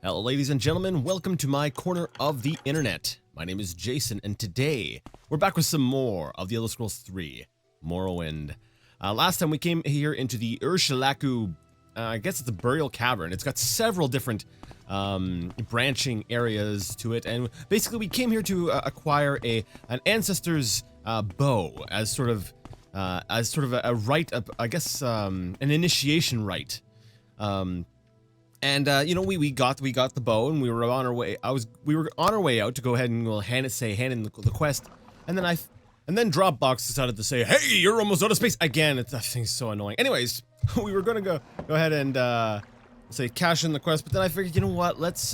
Hello ladies and gentlemen, welcome to my corner of the internet. My name is Jason and today we're back with some more of the Elder Scrolls 3 Morrowind. Last time we came here into the Urshilaku, I guess it's a burial cavern. It's got several different branching areas to it, and basically we came here to acquire an ancestor's bow as sort of a rite, I guess an initiation rite. You know, we got the bow and we were on our way. We were on our way out to go ahead and hand in the quest, and then Dropbox decided to say, "Hey, you're almost out of space again." That thing's so annoying. Anyways, we were gonna go ahead and say cash in the quest, but then I figured, you know what? Let's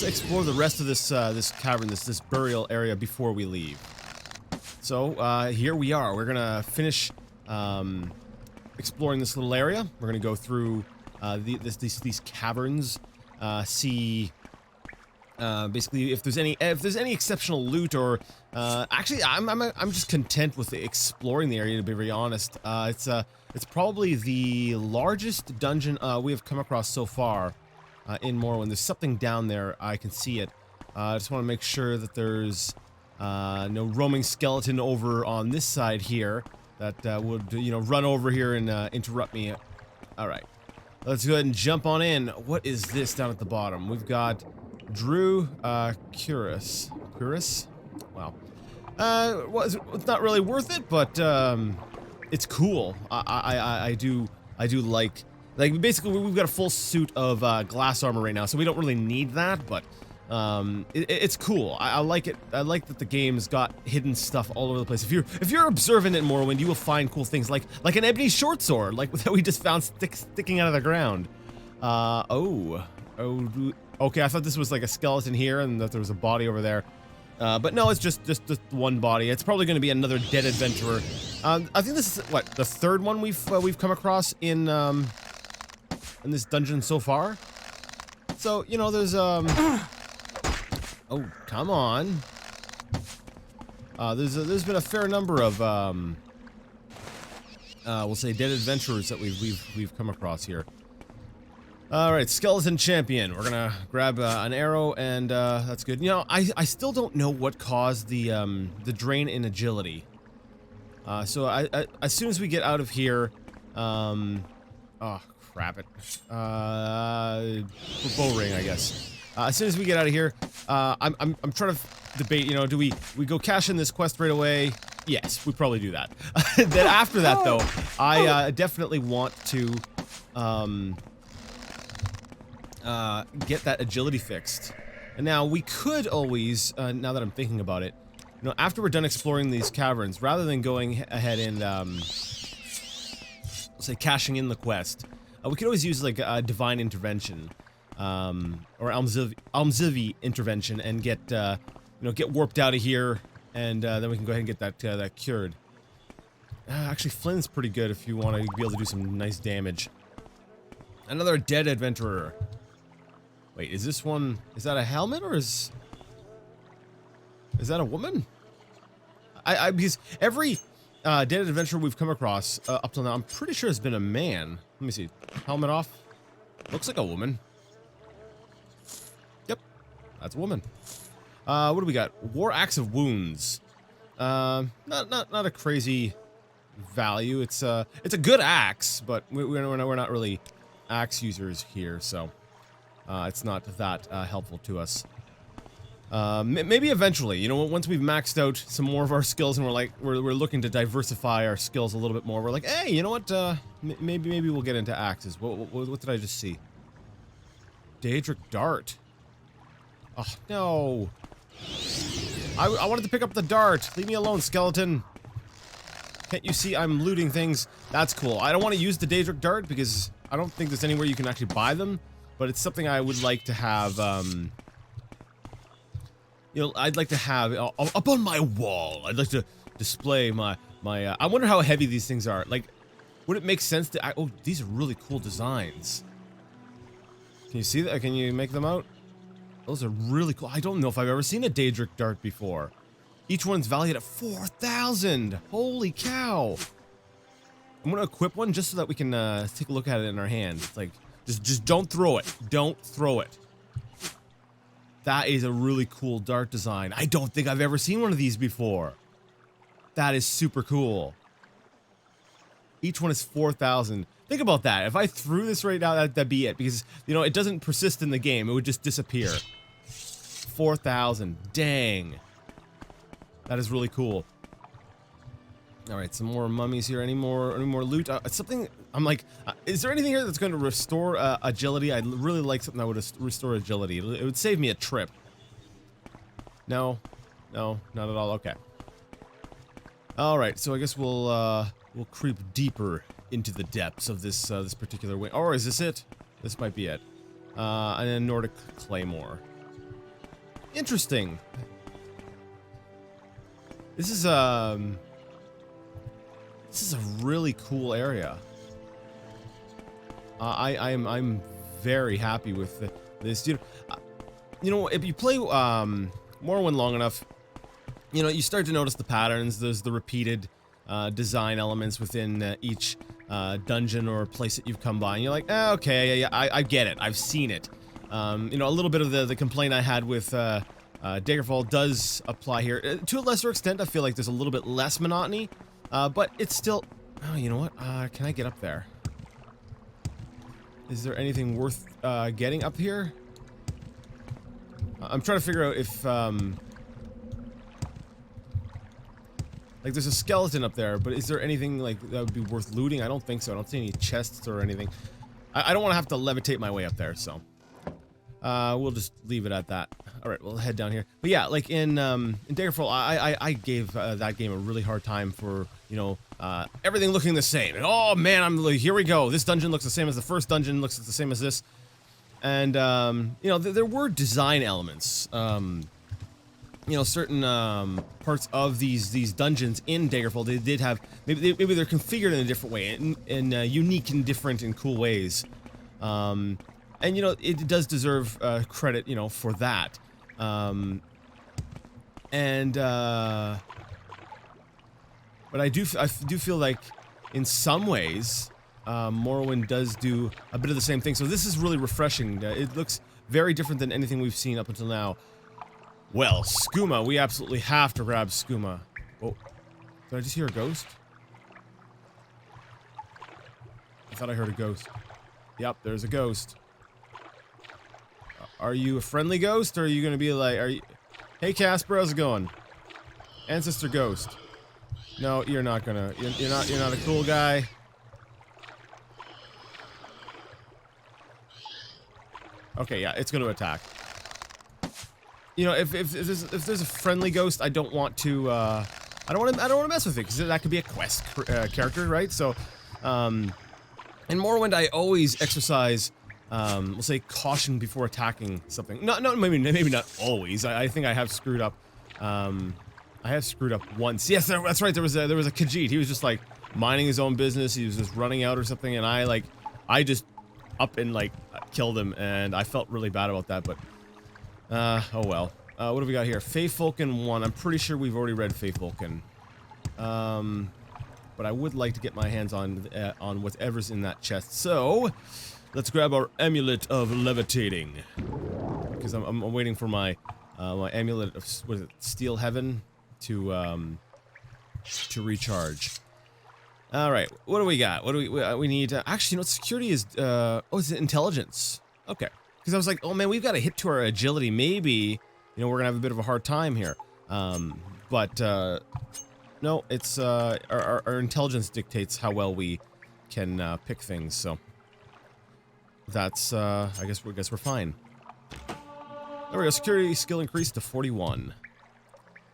explore the rest of this cavern, this burial area before we leave. So here we are. We're gonna finish exploring this little area. We're gonna go through these caverns, see basically if there's any exceptional loot, or actually I'm just content with exploring the area, to be very honest. It's probably the largest dungeon we have come across so far in Morrowind. There's something down there. I can see it. I just want to make sure that there's no roaming skeleton over on this side here that would, you know, run over here and interrupt me. All right, let's go ahead and jump on in. What is this down at the bottom? We've got Drew Curis. Wow. Well, it's not really worth it, but it's cool. I do like basically we've got a full suit of glass armor right now, so we don't really need that, but it's cool. I like it. I like that the game's got hidden stuff all over the place. If you're observant in Morrowind, you will find cool things like an ebony short sword, like that we just found sticking out of the ground. Okay, I thought this was like a skeleton here and that there was a body over there. But no, it's just one body. It's probably going to be another dead adventurer. I think this is what, the third one we've come across in this dungeon so far. So, you know, there's oh, come on. There's been a fair number of we'll say dead adventurers that we've come across here. All right, skeleton champion. We're gonna grab an arrow, and that's good. You know, I still don't know what caused the drain in agility. So as soon as we get out of here, oh crap it. Bow ring, I guess. As soon as we get out of here, I'm trying to debate, you know, do we go cash in this quest right away? Yes, we probably do that. Then after that, though, I definitely want to get that agility fixed. And now we could always, now that I'm thinking about it, you know, after we're done exploring these caverns, rather than going ahead and say cashing in the quest, we could always use like a divine intervention. Or Almzivi intervention, and get you know, get warped out of here, and then we can go ahead and get that cured. Actually, Flynn's pretty good if you want to be able to do some nice damage. Another dead adventurer. Wait, is this one? Is that a helmet, or is that a woman? Because every dead adventurer we've come across up till now, I'm pretty sure has been a man. Let me see. Helmet off. Looks like a woman. Yep, that's a woman. What do we got? War Axe of Wounds. Not a crazy value. It's a good axe, but we're not really axe users here, so it's not that helpful to us. Maybe eventually, you know, once we've maxed out some more of our skills and we're looking to diversify our skills a little bit more, we're like, hey, you know what? Maybe we'll get into axes. What did I just see? Daedric Dart. Oh, no. I wanted to pick up the dart. Leave me alone, skeleton. Can't you see I'm looting things? That's cool. I don't want to use the Daedric Dart because I don't think there's anywhere you can actually buy them, but it's something I would like to have, you know, I'd like to have up on my wall. I'd like to display my I wonder how heavy these things are. Like, would it make sense to... oh, these are really cool designs. Can you see that? Can you make them out? Those are really cool. I don't know if I've ever seen a Daedric Dart before. Each one's valued at 4,000. Holy cow. I'm going to equip one just so that we can take a look at it in our hand. It's like, Just don't throw it. Don't throw it. That is a really cool dart design. I don't think I've ever seen one of these before. That is super cool. Each one is 4,000. Think about that. If I threw this right now, that'd be it. Because, you know, it doesn't persist in the game. It would just disappear. 4,000. Dang. That is really cool. Alright, some more mummies here. Any more loot? Something... I'm like... is there anything here that's going to restore agility? I'd really like something that would restore agility. It would save me a trip. No. No, not at all. Okay. Alright, so I guess we'll creep deeper into the depths of this this particular wing. Or is this it? This might be it. And then Nordic Claymore. Interesting. This is a really cool area. I'm very happy with this. You know, if you play Morrowind long enough, you know, you start to notice the patterns. There's the repeated design elements within each dungeon or place that you've come by, and you're like, okay, yeah, I get it. I've seen it. You know, a little bit of the complaint I had with Daggerfall does apply here. To a lesser extent, I feel like there's a little bit less monotony, but it's still... Oh, you know what? Can I get up there? Is there anything worth getting up here? I'm trying to figure out if... like, there's a skeleton up there, but is there anything, like, that would be worth looting? I don't think so. I don't see any chests or anything. I don't want to have to levitate my way up there, so... we'll just leave it at that. Alright, we'll head down here. But yeah, like in Daggerfall, I gave that game a really hard time for, you know, everything looking the same. And, oh man, I'm like, here we go. This dungeon looks the same as the first dungeon, looks the same as this. And, you know, there were design elements. You know, certain parts of these dungeons in Daggerfall, they did have, maybe they're configured in a different way, in unique and different and cool ways. And, you know, it does deserve credit, you know, for that. But I do feel like, in some ways, Morrowind does do a bit of the same thing. So this is really refreshing. It looks very different than anything we've seen up until now. Well, skooma. We absolutely have to grab skooma. Oh, did I just hear a ghost? I thought I heard a ghost. Yep, there's a ghost. Are you a friendly ghost, or are you gonna be like, are you... Hey Casper, how's it going? Ancestor ghost. No, you're not gonna... You're not a cool guy. Okay, yeah, it's gonna attack. You know, if there's a friendly ghost, I don't want to, I don't want to mess with it, because that could be a quest character, right? So, in Morrowind, I always exercise... we'll say caution before attacking something. Maybe not always. I think I have screwed up. I have screwed up once. Yes, that's right. There was a Khajiit. He was just like minding his own business. He was just running out or something, and I just up and like killed him, and I felt really bad about that. But oh well. What do we got here? Fae Falcon 1. I'm pretty sure we've already read Fae Falcon. But I would like to get my hands on whatever's in that chest. So. Let's grab our amulet of levitating, because I'm waiting for my my amulet of what is it, Steel Heaven to recharge. All right, what do we got? What do we need? Actually, you know, security is oh, it's intelligence. Okay, because I was like, oh man, we've got a hit to our agility. Maybe, you know, we're gonna have a bit of a hard time here. But no, it's our intelligence dictates how well we can pick things. So. That's, I guess we're fine. There we go, security skill increased to 41.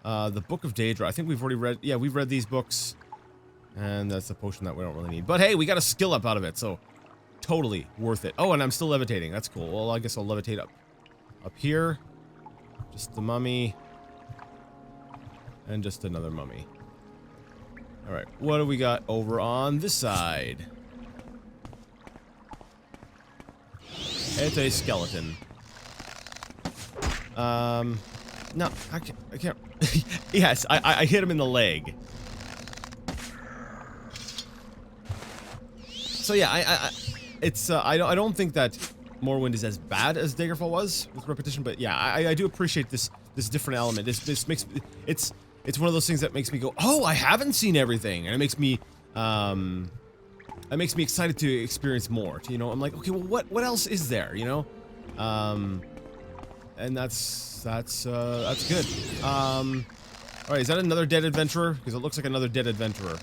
The Book of Daedra, I think we've already read, yeah, we've read these books. And that's a potion that we don't really need. But hey, we got a skill up out of it, so totally worth it. Oh, and I'm still levitating, that's cool. Well, I guess I'll levitate up here. Just the mummy. And just another mummy. Alright, what do we got over on this side? It's a skeleton. No, I can't. Yes, I hit him in the leg. So yeah, it's I don't think that Morrowind is as bad as Daggerfall was with repetition, but yeah, I do appreciate this different element. This makes it's one of those things that makes me go, oh, I haven't seen everything, and it makes me excited to experience more. You know, I'm like, okay, well, what else is there? You know, and that's good. All right, is that another dead adventurer? Because it looks like another dead adventurer.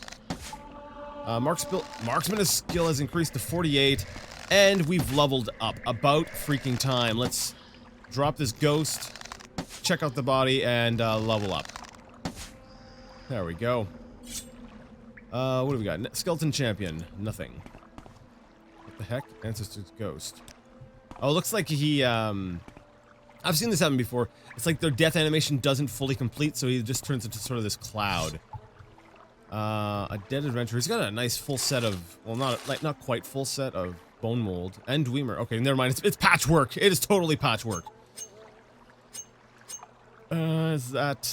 Marksman's skill has increased to 48, and we've leveled up. About freaking time. Let's drop this ghost, check out the body, and level up. There we go. What do we got? Skeleton champion. Nothing. What the heck? Ancestor's ghost. Oh, looks like he, I've seen this happen before. It's like their death animation doesn't fully complete, so he just turns into sort of this cloud. A dead adventurer. He's got a nice full set of, well, not quite full set of bone mold and Dwemer. Okay, never mind. It's patchwork. It is totally patchwork. Is that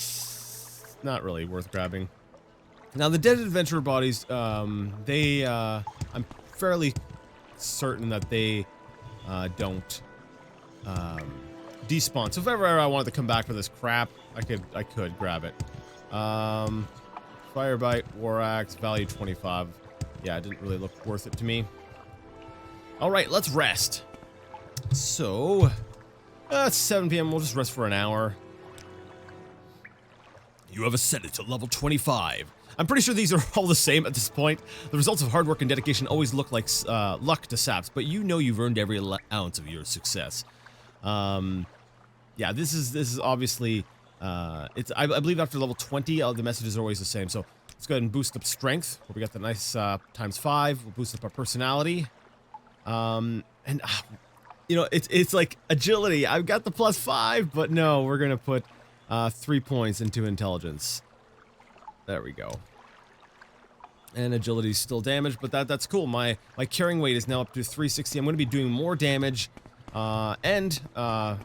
not really worth grabbing? Now the dead adventurer bodies, I'm fairly certain that they don't despawn. So if ever I wanted to come back for this crap, I could grab it. Fire bite, war axe, value 25. Yeah, it didn't really look worth it to me. All right, let's rest. So, it's 7 p.m. We'll just rest for an hour. You have ascended to level 25. I'm pretty sure these are all the same at this point. The results of hard work and dedication always look like luck to saps, but you know you've earned every ounce of your success. Yeah, this is obviously. I believe after level 20, the messages are always the same. So let's go ahead and boost up strength. Where we got the nice ×5. We'll boost up our personality. You know, it's like agility. I've got the +5, but no, we're gonna put 3 points into intelligence. There we go. And agility's still damaged, but that's cool. My carrying weight is now up to 360. I'm gonna be doing more damage. I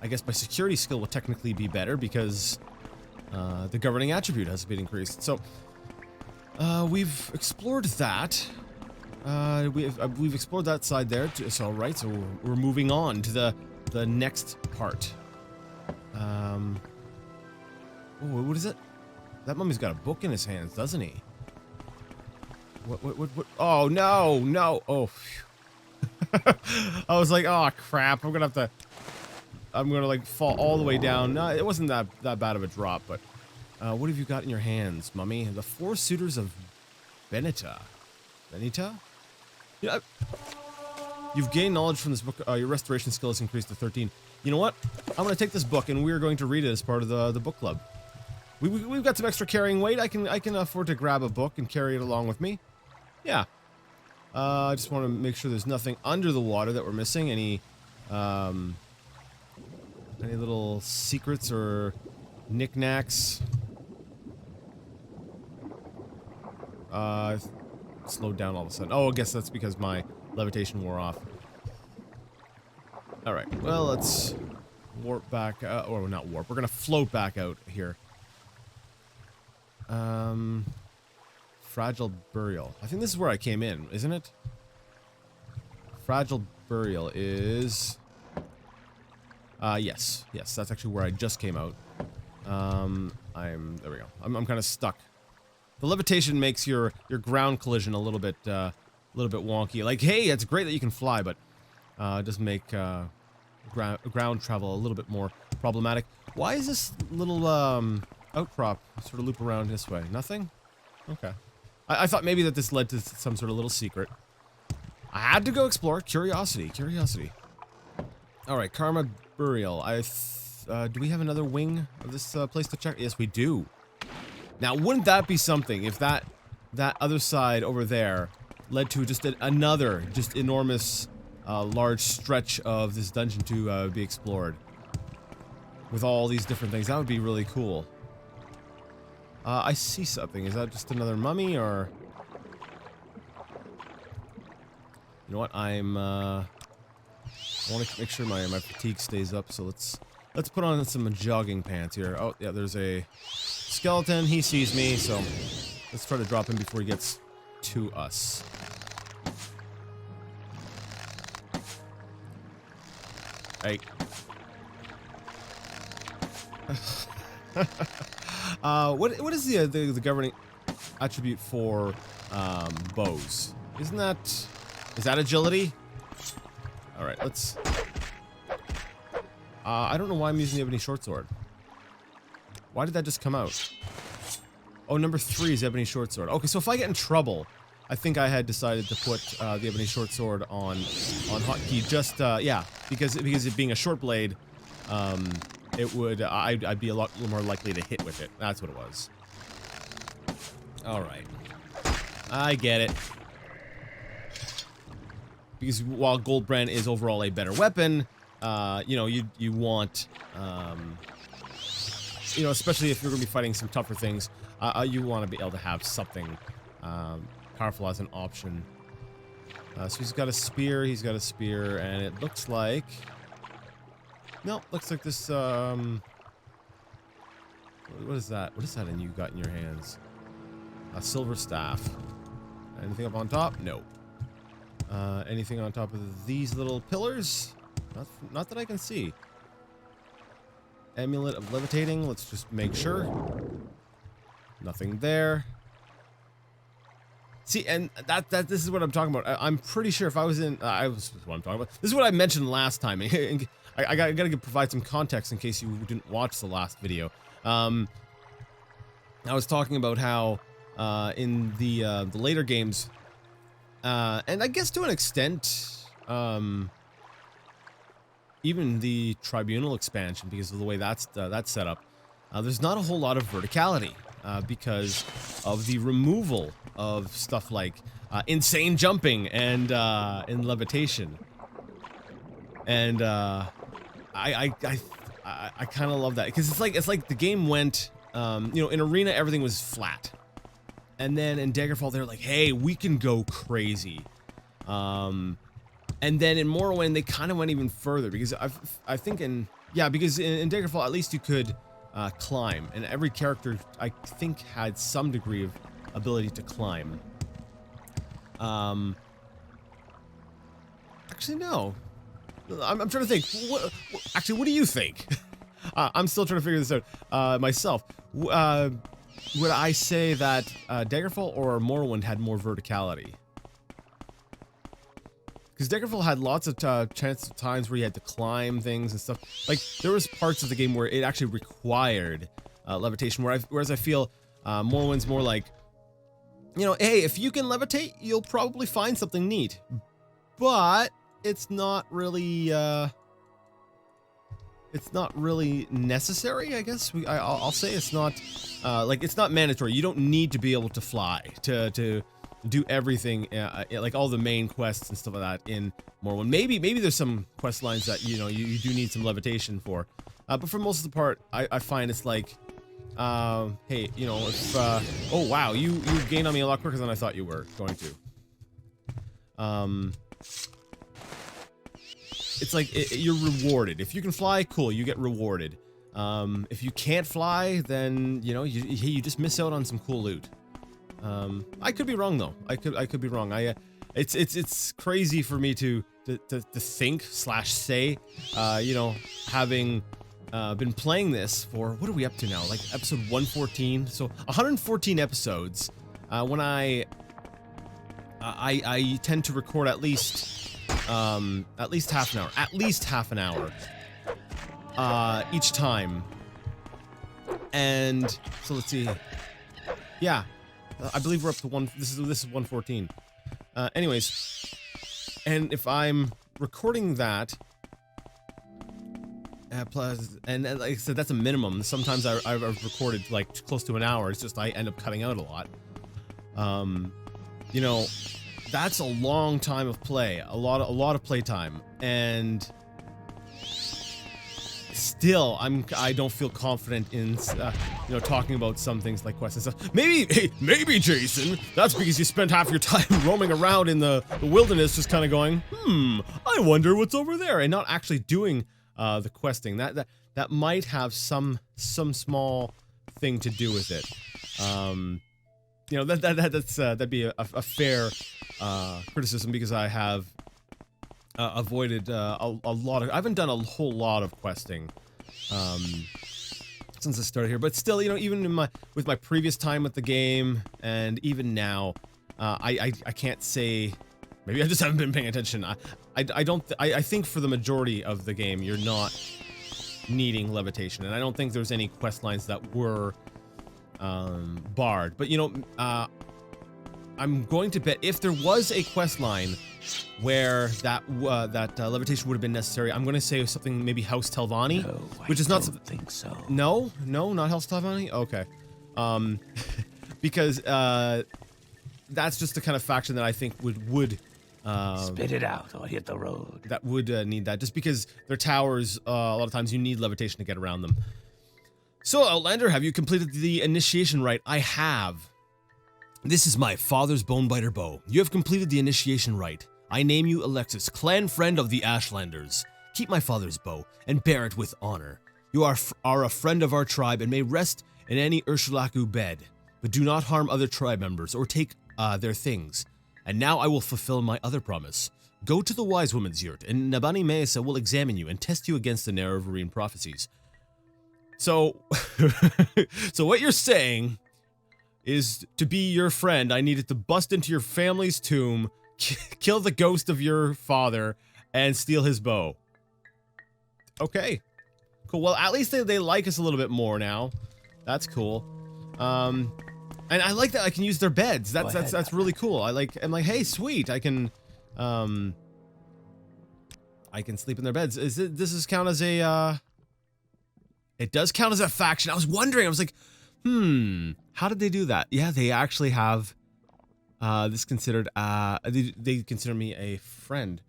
guess my security skill will technically be better because the governing attribute has been increased. So we've explored that. We've explored that side there. So right, so we're moving on to the next part. Oh, what is it? That mummy's got a book in his hands, doesn't he? What? Oh no! Oh. I was like, oh crap, I'm gonna like fall all the way down. No, it wasn't that bad of a drop, but what have you got in your hands, mummy? The 4 Suitors of Benita. Yeah, you've gained knowledge from this book. Your restoration skill has increased to 13. You know what? I'm gonna take this book and we're going to read it as part of the book club. We've got some extra carrying weight. I can afford to grab a book and carry it along with me. Yeah. I just want to make sure there's nothing under the water that we're missing. Any little secrets or knickknacks? Slowed down all of a sudden. Oh, I guess that's because my levitation wore off. All right. Well, let's warp back. Or not warp. We're gonna float back out here. Fragile Burial. I think this is where I came in, isn't it? Fragile Burial is... yes, that's actually where I just came out. There we go. I'm kind of stuck. The levitation makes your ground collision a little bit wonky. Like, hey, it's great that you can fly, but it does make ground travel a little bit more problematic. Why is this little outcrop sort of loop around this way? Nothing? Okay. I thought maybe that this led to some sort of little secret. I had to go explore. Curiosity. Alright, Karma Burial. Do we have another wing of this place to check? Yes, we do. Now, wouldn't that be something if that other side over there led to just another enormous large stretch of this dungeon to be explored? With all these different things. That would be really cool. I see something. Is that just another mummy, or... You know what? I want to make sure my fatigue stays up, so let's put on some jogging pants here. Oh, yeah, there's a skeleton. He sees me, so let's try to drop him before he gets to us. Right. What is the governing attribute for bows? Is that agility? All right, let's. I don't know why I'm using the ebony short sword. Why did that just come out? Oh, number 3 is ebony short sword. Okay, so if I get in trouble, I think I had decided to put the ebony short sword on hotkey. Just yeah, because it being a short blade, it would I'd be a lot more likely to hit with it. That's what it was. All right, I get it. Because while Goldbrand is overall a better weapon, you know, you want, you know, especially if you're going to be fighting some tougher things, you want to be able to have something powerful as an option. So he's got a spear, and it looks like... No, looks like this, what is that? What is that you got in your hands? A silver staff. Anything up on top? No. Anything on top of these little pillars? Not that I can see. Amulet of levitating. Let's just make sure. Nothing there. See, and this is what I'm talking about. I'm pretty sure if I was in, this is what I'm talking about. This is what I mentioned last time. I gotta provide some context in case you didn't watch the last video. I was talking about how in the later games, and I guess to an extent, even the Tribunal expansion, because of the way that's set up, there's not a whole lot of verticality because of the removal of stuff like insane jumping and in levitation. And I kind of love that because it's like the game went, you know, in Arena everything was flat, and then in Daggerfall they're like, hey, we can go crazy. And then in Morrowind, they kind of went even further because I think in Daggerfall at least you could climb, and every character I think had some degree of ability to climb. Actually, no. I'm trying to think. Actually, what do you think? I'm still trying to figure this out myself. Would I say that Daggerfall or Morrowind had more verticality? Because Daggerfall had lots of times where you had to climb things and stuff. Like, there was parts of the game where it actually required levitation, whereas I feel Morrowind's more like, you know, hey, if you can levitate, you'll probably find something neat. But it's not really necessary, I guess. I'll say it's not, like, it's not mandatory. You don't need to be able to fly to do everything, like all the main quests and stuff like that in Morrowind. Maybe there's some quest lines that, you know, you do need some levitation for, but for most of the part, I find it's like, hey, you know, if oh wow, you gained on me a lot quicker than I thought you were going to. It's like you're rewarded if you can fly. Cool, you get rewarded. If you can't fly, then you know you just miss out on some cool loot. I could be wrong though. I could be wrong. It's crazy for me to think / say, you know, having been playing this for, what are we up to now? Like episode 114. So 114 episodes. When I tend to record at least half an hour. Each time. And so let's see. Yeah. I believe we're up to this is 114. Anyways, and if I'm recording that, plus, and like I said, that's a minimum. Sometimes I've recorded like close to an hour. It's just I end up cutting out a lot. You know, that's a long time of play, a lot of play time, and still I don't feel confident in you know, talking about some things like quests and stuff. Maybe Jason, that's because you spent half your time roaming around in the wilderness just kind of going, I wonder what's over there, and not actually doing the questing. That might have some small thing to do with it. You know, that'd be a fair criticism, because I have avoided a lot of. I haven't done a whole lot of questing since I started here, but still, you know, even in with my previous time with the game, and even now, I can't say. Maybe I just haven't been paying attention. I think for the majority of the game, you're not needing levitation, and I don't think there's any quest lines that were barred. But you know, I'm going to bet if there was a quest line where that levitation would have been necessary, I'm going to say something maybe House Telvanni, No, which is not. I don't think so. No, not House Telvanni. Okay, because that's just the kind of faction that I think would Spit it out or hit the road. that would need that, just because their towers, a lot of times you need levitation to get around them. So, Outlander, have you completed the initiation rite? I have. This is my father's Bonebiter bow. You have completed the initiation rite. I name you Alexis, clan friend of the Ashlanders. Keep my father's bow and bear it with honor. You are a friend of our tribe and may rest in any Urshulaku bed, but do not harm other tribe members or take their things. And now I will fulfill my other promise. Go to the Wise Woman's Yurt, and Nabani Meesa will examine you and test you against the Nerevarine prophecies. So, so what you're saying is, to be your friend, I needed to bust into your family's tomb, kill the ghost of your father, and steal his bow. Okay. Cool. Well, at least they like us a little bit more now. That's cool. And I like that I can use their beds. That's really cool. I'm like, hey, sweet. I can sleep in their beds. Does this count as a it does count as a faction. I was wondering. I was like, how did they do that? Yeah, they actually have this considered they consider me a friend.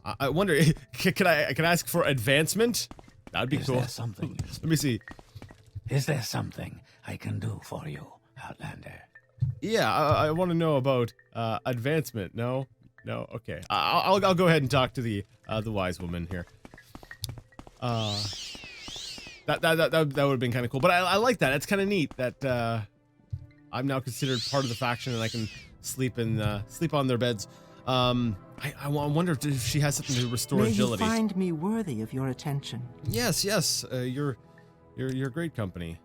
I wonder, can I ask for advancement? That'd be cool. Is there something? Let me see. Is there something I can do for you, Outlander? Yeah, I want to know about advancement. No, okay. I'll go ahead and talk to the wise woman here. That would have been kind of cool. But I like that. It's kind of neat that I'm now considered part of the faction and I can sleep on their beds. I wonder if she has something to restore agility. May you find me worthy of your attention. Yes. You're great company.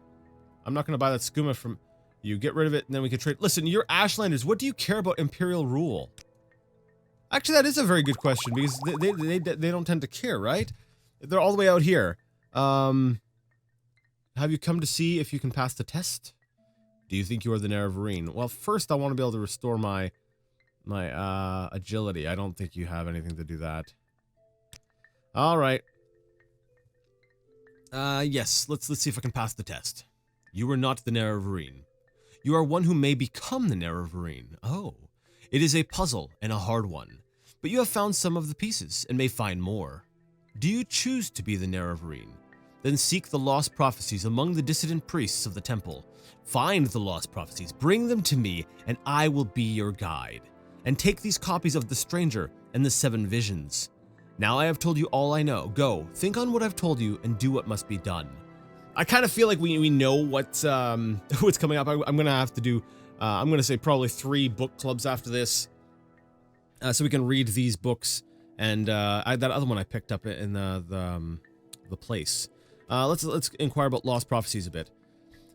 I'm not going to buy that skooma from you. Get rid of it, and then we can trade. Listen, you're Ashlanders. What do you care about Imperial rule? Actually, that is a very good question, because they don't tend to care, right? They're all the way out here. Have you come to see if you can pass the test? Do you think you are the Nerevarine? Well, first I want to be able to restore my agility. I don't think you have anything to do that. All right. Yes. Let's see if I can pass the test. You are not the Nerevarine. You are one who may become the Nerevarine. Oh, it is a puzzle and a hard one, but you have found some of the pieces and may find more. Do you choose to be the Nerevarine? Then seek the lost prophecies among the dissident priests of the temple. Find the lost prophecies, bring them to me, and I will be your guide. And take these copies of The Stranger and the 7 Visions. Now I have told you all I know. Go, think on what I've told you, and do what must be done. I kind of feel like we know what's coming up. I'm gonna have to do. I'm gonna say probably 3 book clubs after this, so we can read these books and that other one I picked up in the place. Let's inquire about lost prophecies a bit.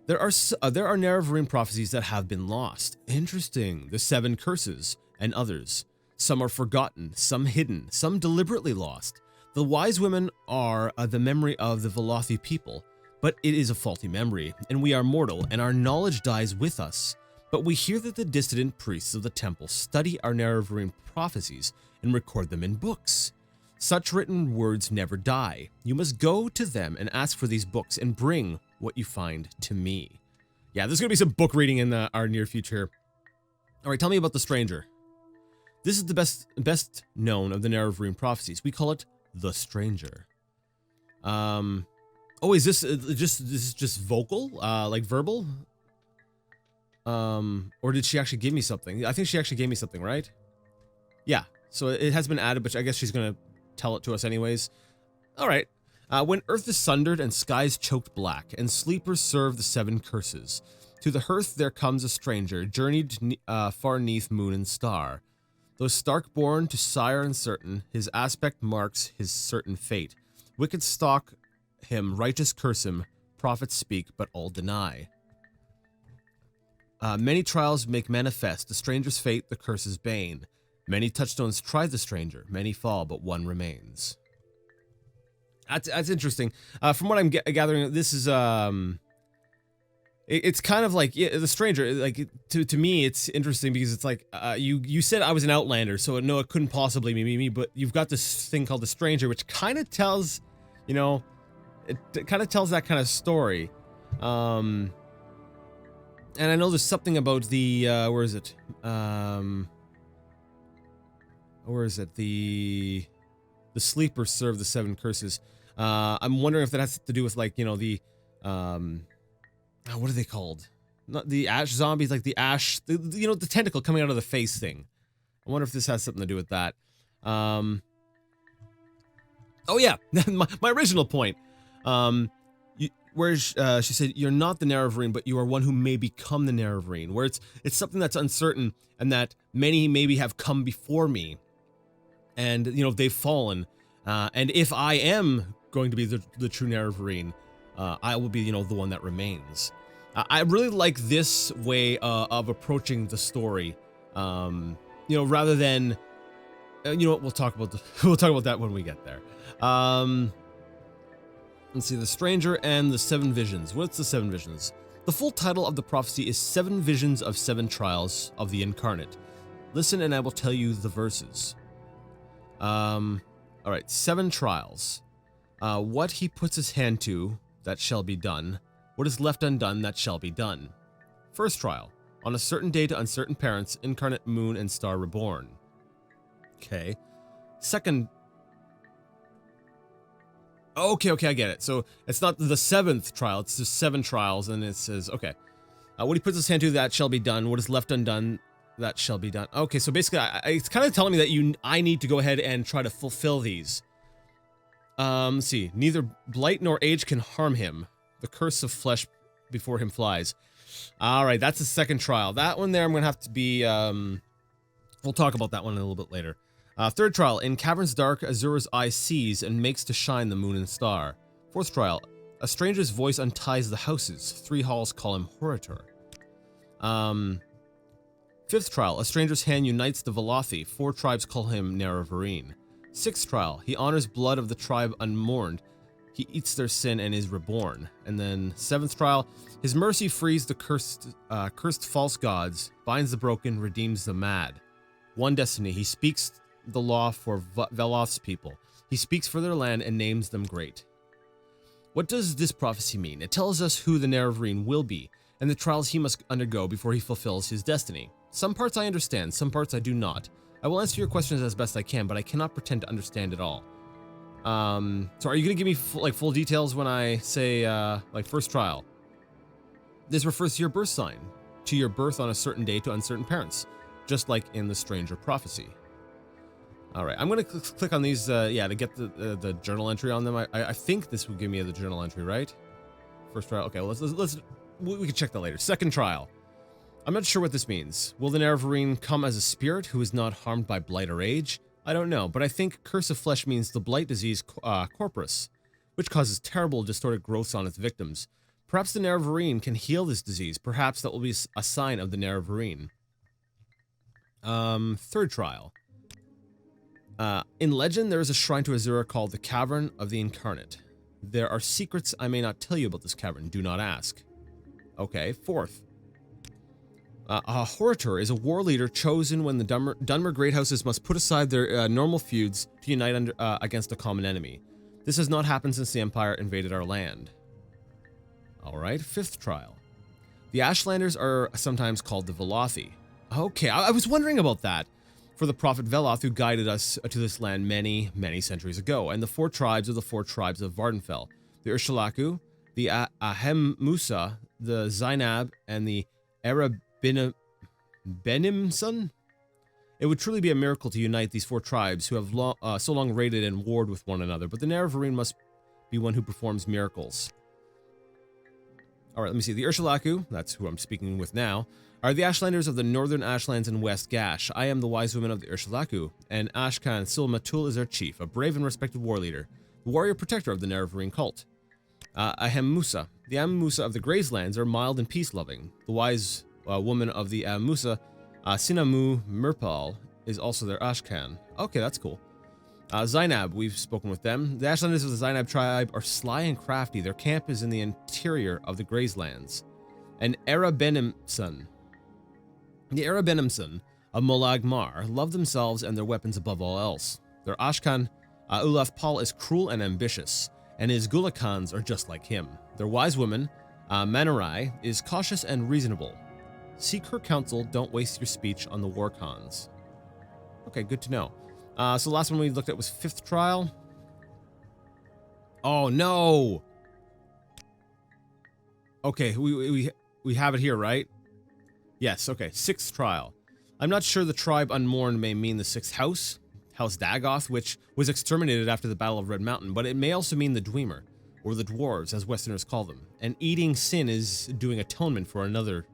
There are Nerevarine prophecies that have been lost. Interesting. The 7 curses and others. Some are forgotten, some hidden, some deliberately lost. The wise women are the memory of the Velothi people, but it is a faulty memory, and we are mortal, and our knowledge dies with us. But we hear that the dissident priests of the temple study our Nerevarine prophecies and record them in books. Such written words never die. You must go to them and ask for these books and bring what you find to me. Yeah, there's going to be some book reading in our near future. All right, tell me about The Stranger. This is the best known of the Nerevarine prophecies. We call it The Stranger. Oh, is this just vocal? Like verbal? Or did she actually give me something? I think she actually gave me something, right? Yeah, so it has been added, but I guess she's going to tell it to us anyways. All right. When earth is sundered and skies choked black, and sleepers serve the 7 curses, to the hearth there comes a stranger, journeyed far neath moon and star. Though stark-born to sire uncertain, his aspect marks his certain fate. Wicked stalk him, righteous curse him, prophets speak, but all deny. Many trials make manifest the stranger's fate, the curse's bane. Many touchstones try the stranger, many fall, but one remains. That's interesting. From what I'm gathering, this is it's kind of like the stranger. Like to me, it's interesting because it's like you said I was an outlander, so no, it couldn't possibly be me. But you've got this thing called the stranger, which kind of tells, you know, it kind of tells that kind of story. And I know there's something about the where is it? Where is it? The sleepers serve the 7 curses. I'm wondering if that has to do with, like, you know, the what are they called? Not the ash zombies, like the ash, you know, the tentacle coming out of the face thing. I wonder if this has something to do with that. Oh yeah, my original point. Where she said, "You're not the Nerevarine, but you are one who may become the Nerevarine." Where it's something that's uncertain, and that many maybe have come before me, and you know they've fallen. And if I am going to be the true Nerevarine, I will be, you know, the one that remains. I really like this way of approaching the story. You know, rather than, you know what, we'll talk about that when we get there. Let's see, the stranger and the 7 visions. What's the 7 visions? The full title of the prophecy is 7 Visions of 7 Trials of the Incarnate. Listen and I will tell you the verses. All right, 7 trials. What he puts his hand to, that shall be done. What is left undone, that shall be done. First trial. On a certain day to uncertain parents, incarnate moon and star reborn. Okay. Second. Okay, I get it. So it's not the 7th trial, it's just 7 trials, and it says, okay. What he puts his hand to, that shall be done. What is left undone, that shall be done. Okay, so basically, it's kind of telling me that I need to go ahead and try to fulfill these. Let's see. Neither blight nor age can harm him. The curse of flesh before him flies. Alright, that's the 2nd trial. That one there, I'm going to have to be, we'll talk about that one a little bit later. 3rd trial. In caverns dark, Azura's eye sees and makes to shine the moon and star. 4th trial. A stranger's voice unties the houses. 3 halls call him Horator. 5th trial. A stranger's hand unites the Velothi. 4 tribes call him Nerevarine. 6th trial. He honors blood of the tribe unmourned. He eats their sin and is reborn. And then 7th trial. His mercy frees the cursed false gods, binds the broken, redeems the mad. 1 destiny. He speaks the law for Veloth's people. He speaks for their land and names them great. What does this prophecy mean? It tells us who the Nerevarine will be, and the trials he must undergo before he fulfills his destiny. Some parts I understand, some parts I do not. I will answer your questions as best I can, but I cannot pretend to understand it all. So are you going to give me full details when I say, like, first trial? This refers to your birth sign, to your birth on a certain day to uncertain parents, just like in the stranger prophecy. All right, I'm going to click on these, yeah, to get the journal entry on them. I think this would give me the journal entry, right? First trial. Okay, well, we can check that later. 2nd trial. I'm not sure what this means. Will the Nerevarine come as a spirit who is not harmed by blight or age? I don't know, but I think curse of flesh means the blight disease corporus, which causes terrible distorted growths on its victims. Perhaps the Nerevarine can heal this disease. Perhaps that will be a sign of the Nerevarine. 3rd trial. In legend, there is a shrine to Azura called the Cavern of the Incarnate. There are secrets I may not tell you about this cavern. Do not ask. Okay, 4th. Horator is a war leader chosen when the Dunmer great houses must put aside their normal feuds to unite against a common enemy. This has not happened since the Empire invaded our land. Alright, 5th trial. The Ashlanders are sometimes called the Velothi. Okay, I was wondering about that. For the prophet Veloth who guided us to this land many, many centuries ago, and the 4 tribes of the 4 tribes of Vardenfell. The Ursulaku, the Ahem Musa, the Zainab, and the Benimson? It would truly be a miracle to unite these 4 tribes who have so long raided and warred with one another, but the Nerevarine must be one who performs miracles. Alright, let me see. The Ursulaku, that's who I'm speaking with now, Are the Ashlanders of the Northern Ashlands and West Gash. I am the wise woman of the Ursulaku, and Ashkan Silmatul is our chief, a brave and respected war leader, the warrior protector of the Nerevarine cult. Ahem Musa. The Am Musa of the Grayslands are mild and peace-loving. The wise woman of the Am Musa, Sinamu Mirpal, is also their Ashkan. Okay, that's cool. Zainab, we've spoken with them. The Ashlanders of the Zainab tribe are sly and crafty. Their camp is in the interior of the Grayslands. And Arabenimson. The Arabenimson of Molag Mar love themselves and their weapons above all else. Their Ashkan, Ulaf Pal, is cruel and ambitious, and his Gulakans are just like him. Their wise woman, Manarai, is cautious and reasonable. Seek her counsel, don't waste your speech on the war cons. Okay, good to know. So the last one we looked at was 5th trial. Oh no! Okay, we have it here, right? Yes, okay, 6th trial. I'm not sure the tribe unmourned may mean the 6th house, House Dagoth, which was exterminated after the Battle of Red Mountain, but it may also mean the Dwemer, or the Dwarves, as Westerners call them. And eating sin is doing atonement for another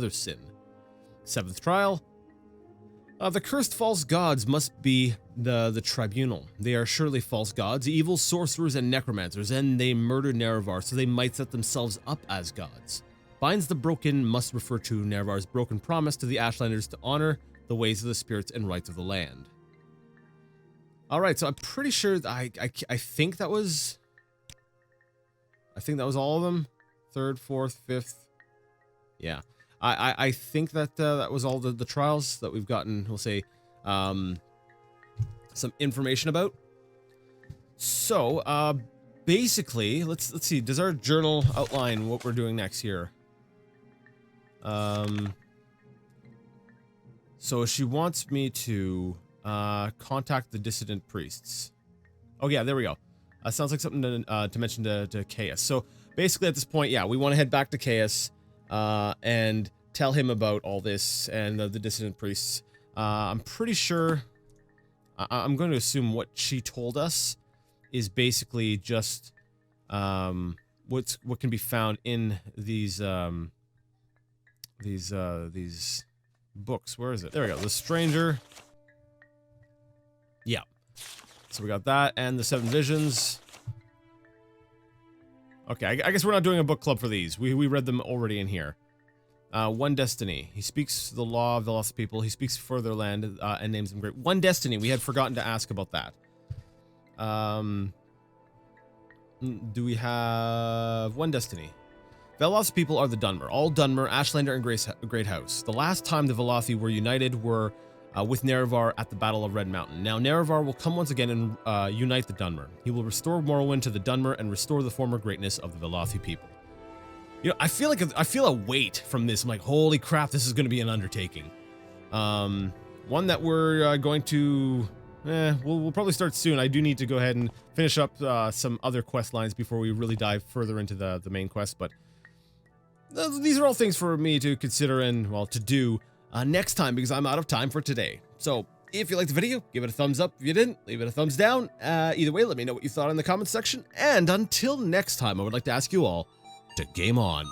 sin. 7th trial. The cursed false gods must be the tribunal. They are surely false gods, evil sorcerers and necromancers, and they murdered Nerevar so they might set themselves up as gods. Binds the broken must refer to Nerevar's broken promise to the Ashlanders to honor the ways of the spirits and rights of the land. Alright, so I'm pretty sure I think that was... I think that was all of them. 3rd, 4th, 5th. Yeah. I think that that was all the trials that we've gotten, we'll say, some information about. So, basically, let's see, does our journal outline what we're doing next here? So she wants me to contact the dissident priests. Oh yeah, there we go. Sounds like something to mention to Chaos. So basically at this point, yeah, we want to head back to Chaos and tell him about all this and the dissident priests. I'm pretty sure, I'm going to assume what she told us is basically just what can be found in these books. Where is it? There we go. The Stranger. Yeah. So we got that and the 7 Visions. Okay, I guess we're not doing a book club for these. We read them already in here. One Destiny. He speaks the law of the lost people. He speaks for their land and names them great. One Destiny. We had forgotten to ask about that. Do we have One Destiny? Veloth people are the Dunmer. All Dunmer, Ashlander, and Great House. The last time the Velothi were united were with Nerevar at the Battle of Red Mountain. Now Nerevar will come once again and unite the Dunmer. He will restore Morrowind to the Dunmer and restore the former greatness of the Velothi people. You know, I feel a weight from this. I'm like, holy crap, this is going to be an undertaking. One that we're going to... we'll probably start soon. I do need to go ahead and finish up some other quest lines before we really dive further into the main quest, but these are all things for me to consider and, well, to do next time because I'm out of time for today. So, if you liked the video, give it a thumbs up. If you didn't, leave it a thumbs down. Either way, let me know what you thought in the comments section. And until next time, I would like to ask you all to game on.